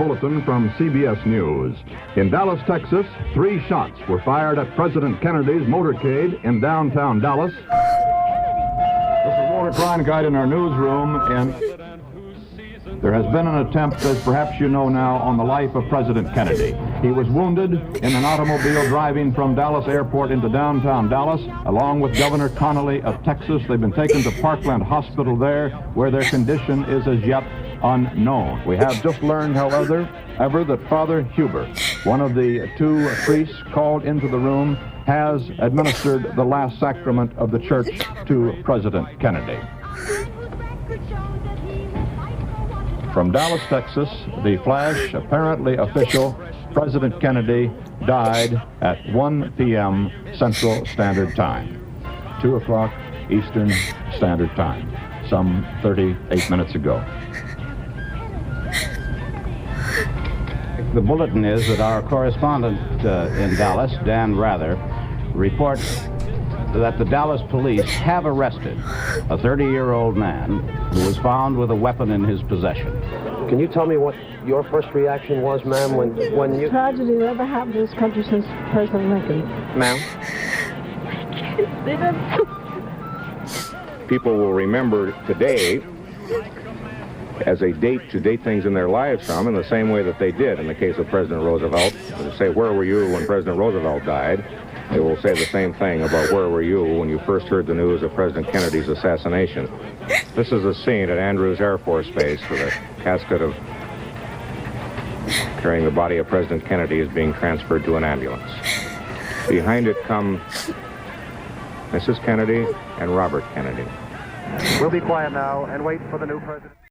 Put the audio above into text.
bulletin from CBS News. In Dallas, Texas, 3 shots were fired at President Kennedy's motorcade in downtown Dallas. This is Walter Cronkite in our newsroom, and there has been an attempt, as perhaps you know now, on the life of President Kennedy. He was wounded in an automobile driving from Dallas Airport into downtown Dallas, along with Governor Connolly of Texas. They've been taken to Parkland Hospital there, where their condition is as yet unknown. We have just learned, however, that Father Huber, one of the 2 priests called into the room, has administered the last sacrament of the church to President Kennedy. From Dallas, Texas, the flash, apparently official, President Kennedy died at 1 p.m. Central Standard Time, 2 o'clock Eastern Standard Time, some 38 minutes ago. The bulletin is that our correspondent in Dallas, Dan Rather, reports that the Dallas police have arrested a 30-year-old man who was found with a weapon in his possession. Can you tell me what your first reaction was, ma'am, when you... Tragedy never happened to this country since President Lincoln. Ma'am? People will remember today as a date to date things in their lives from, in the same way that they did in the case of President Roosevelt. To say, where were you when President Roosevelt died? They will say the same thing about where were you when you first heard the news of President Kennedy's assassination. This is a scene at Andrews Air Force Base where the casket of carrying the body of President Kennedy is being transferred to an ambulance. Behind it come Mrs. Kennedy and Robert Kennedy. We'll be quiet now and wait for the new president.